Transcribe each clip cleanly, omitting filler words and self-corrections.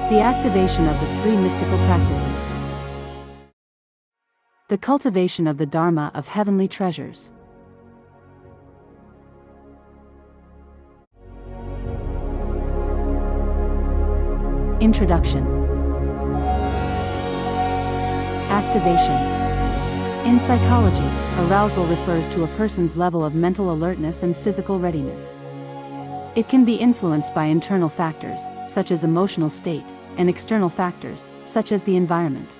The activation of the three mystical practices. The cultivation of the Dharma of heavenly treasures. Introduction. Activation. In psychology, arousal refers to a person's level of mental alertness and physical readiness. It can be influenced by internal factors, such as emotional state, and external factors, such as the environment.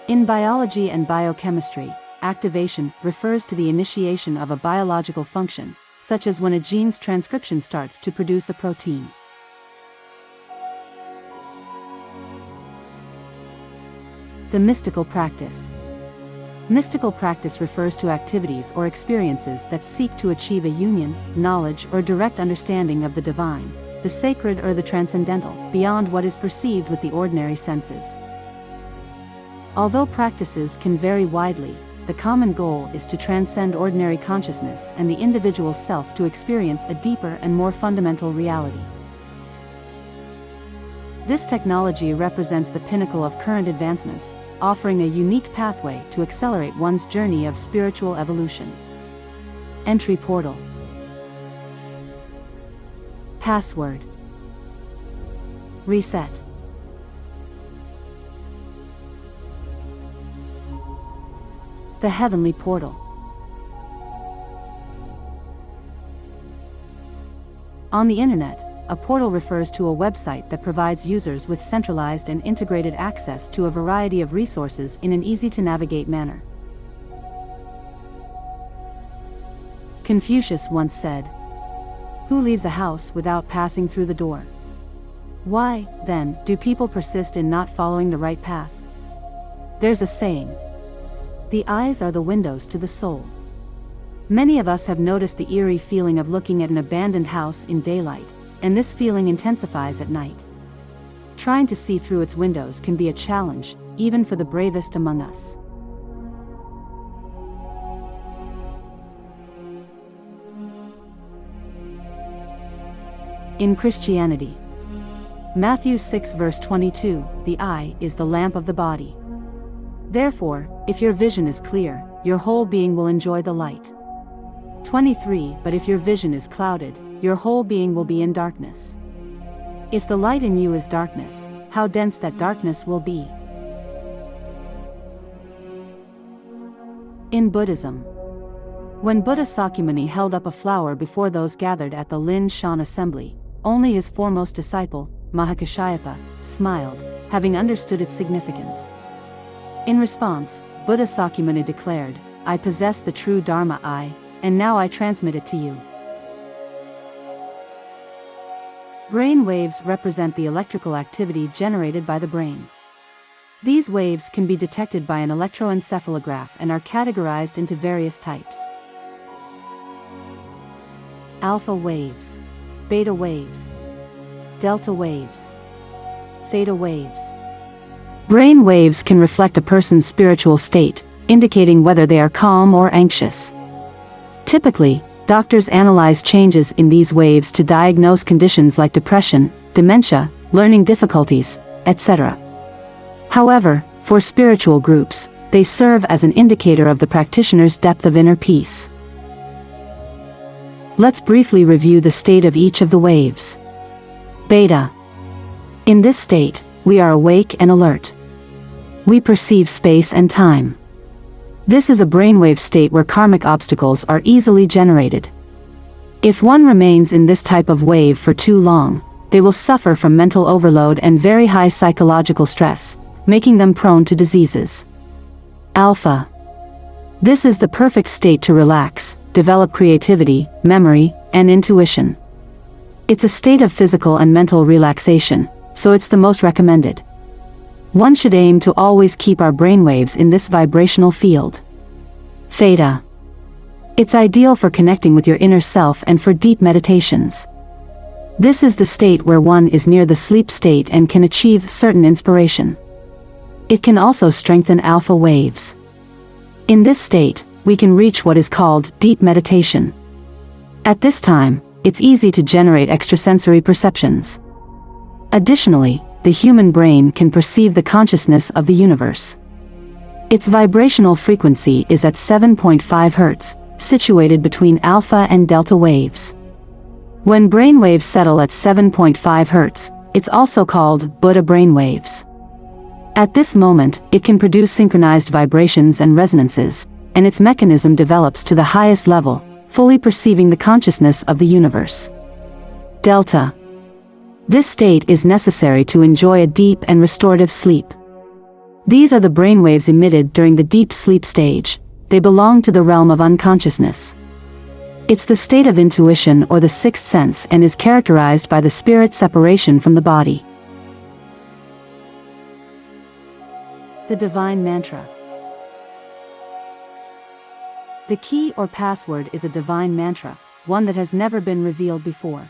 In biology and biochemistry, activation refers to the initiation of a biological function, such as when a gene's transcription starts to produce a protein. The mystical practice. Mystical practice refers to activities or experiences that seek to achieve a union, knowledge, or direct understanding of the divine, the sacred or the transcendental, beyond what is perceived with the ordinary senses. Although practices can vary widely, the common goal is to transcend ordinary consciousness and the individual self to experience a deeper and more fundamental reality. This technology represents the pinnacle of current advancements, offering a unique pathway to accelerate one's journey of spiritual evolution. Entry portal. Password. Reset. The heavenly portal. On the internet, a portal refers to a website that provides users with centralized and integrated access to a variety of resources in an easy-to-navigate manner. Confucius once said, "Who leaves a house without passing through the door?" Why, then, do people persist in not following the right path? There's a saying, "The eyes are the windows to the soul." Many of us have noticed the eerie feeling of looking at an abandoned house in daylight, and this feeling intensifies at night. Trying to see through its windows can be a challenge, even for the bravest among us. In Christianity, Matthew 6 verse 22, "The eye is the lamp of the body." Therefore, if your vision is clear, your whole being will enjoy the light. 23 But if your vision is clouded, your whole being will be in darkness. If the light in you is darkness, how dense that darkness will be. In Buddhism, when Buddha Sakyamuni held up a flower before those gathered at the Lin Shan assembly, only his foremost disciple, Mahakashyapa, smiled, having understood its significance. In response, Buddha Sakyamuni declared, "I possess the true Dharma I, and now I transmit it to you." Brain waves represent the electrical activity generated by the brain. These waves can be detected by an electroencephalograph and are categorized into various types. Alpha waves, beta waves, delta waves, theta waves. Brain waves can reflect a person's spiritual state, indicating whether they are calm or anxious. Typically, doctors analyze changes in these waves to diagnose conditions like depression, dementia, learning difficulties, etc. However, for spiritual groups, they serve as an indicator of the practitioner's depth of inner peace. Let's briefly review the state of each of the waves. Beta. In this state, we are awake and alert. We perceive space and time. This is a brainwave state where karmic obstacles are easily generated. If one remains in this type of wave for too long, they will suffer from mental overload and very high psychological stress, making them prone to diseases. Alpha. This is the perfect state to relax, develop creativity, memory, and intuition. It's a state of physical and mental relaxation, so it's the most recommended. One should aim to always keep our brainwaves in this vibrational field. Theta. It's ideal for connecting with your inner self and for deep meditations. This is the state where one is near the sleep state and can achieve certain inspiration. It can also strengthen alpha waves. In this state, we can reach what is called deep meditation. At this time, it's easy to generate extrasensory perceptions. Additionally, the human brain can perceive the consciousness of the universe. Its vibrational frequency is at 7.5 Hz, situated between alpha and delta waves. When brainwaves settle at 7.5 Hz, it's also called Buddha brainwaves. At this moment, it can produce synchronized vibrations and resonances, and its mechanism develops to the highest level, fully perceiving the consciousness of the universe. Delta. This state is necessary to enjoy a deep and restorative sleep. These are the brainwaves emitted during the deep sleep stage. They belong to the realm of unconsciousness. It's the state of intuition or the sixth sense and is characterized by the spirit's separation from the body. The divine mantra. The key or password is a divine mantra, one that has never been revealed before.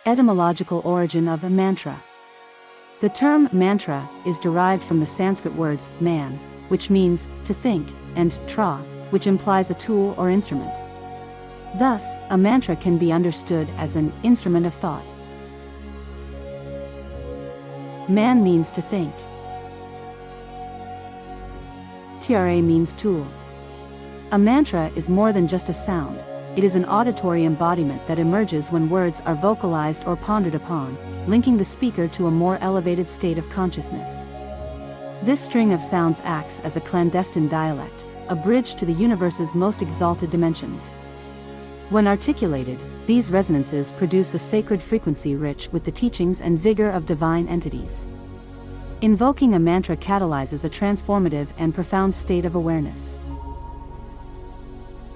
Etymological origin of a mantra. The term mantra is derived from the Sanskrit words man, which means to think, and tra, which implies a tool or instrument. Thus, a mantra can be understood as an instrument of thought. Man means to think. Tra means tool. A mantra is more than just a sound. It is an auditory embodiment that emerges when words are vocalized or pondered upon, linking the speaker to a more elevated state of consciousness. This string of sounds acts as a clandestine dialect, a bridge to the universe's most exalted dimensions. When articulated, these resonances produce a sacred frequency rich with the teachings and vigor of divine entities. Invoking a mantra catalyzes a transformative and profound state of awareness.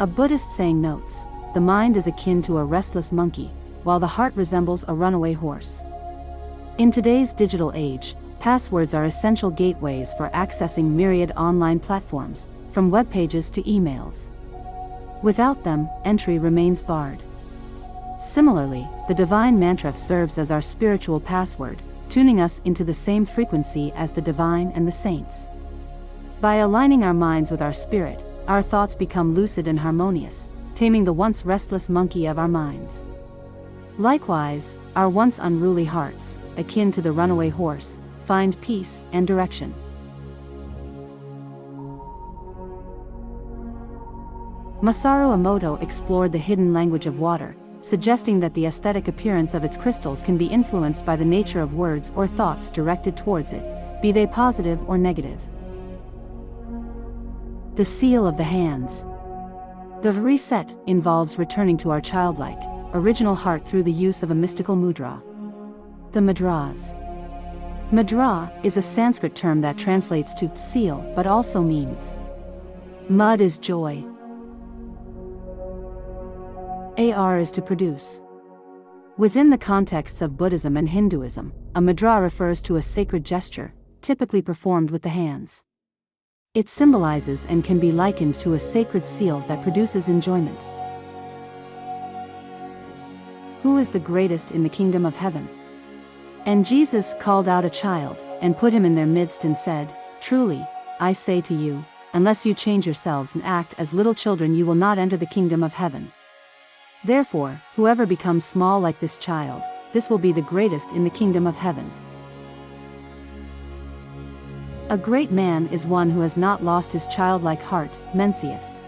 A Buddhist saying notes, "The mind is akin to a restless monkey, while the heart resembles a runaway horse." In today's digital age, passwords are essential gateways for accessing myriad online platforms, from web pages to emails. Without them, entry remains barred. Similarly, the divine mantra serves as our spiritual password, tuning us into the same frequency as the divine and the saints. By aligning our minds with our spirit, our thoughts become lucid and harmonious, taming the once restless monkey of our minds. Likewise, our once unruly hearts, akin to the runaway horse, find peace and direction. Masaru Emoto explored the hidden language of water, suggesting that the aesthetic appearance of its crystals can be influenced by the nature of words or thoughts directed towards it, be they positive or negative. The seal of the hands. The reset involves returning to our childlike, original heart through the use of a mystical mudra. The mudras. Mudra is a Sanskrit term that translates to seal but also means mud is joy. Ar is to produce. Within the contexts of Buddhism and Hinduism, a mudra refers to a sacred gesture, typically performed with the hands. It symbolizes and can be likened to a sacred seal that produces enjoyment. Who is the greatest in the kingdom of heaven? And Jesus called out a child, and put him in their midst and said, "Truly, I say to you, unless you change yourselves and act as little children, you will not enter the kingdom of heaven. Therefore, whoever becomes small like this child, this will be the greatest in the kingdom of heaven." A great man is one who has not lost his childlike heart, Mencius.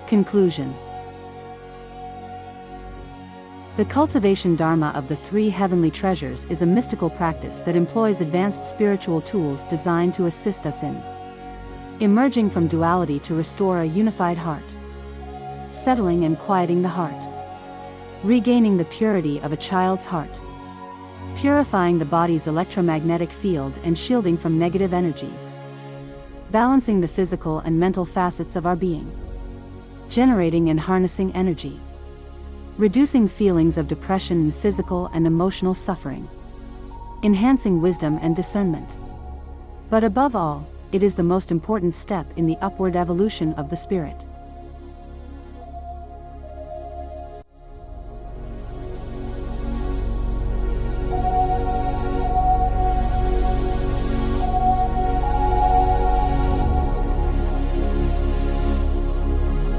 Conclusion. The cultivation dharma of the three heavenly treasures is a mystical practice that employs advanced spiritual tools designed to assist us in emerging from duality to restore a unified heart, settling and quieting the heart, regaining the purity of a child's heart, purifying the body's electromagnetic field and shielding from negative energies, balancing the physical and mental facets of our being, generating and harnessing energy, reducing feelings of depression and physical and emotional suffering, enhancing wisdom and discernment. But above all, it is the most important step in the upward evolution of the spirit.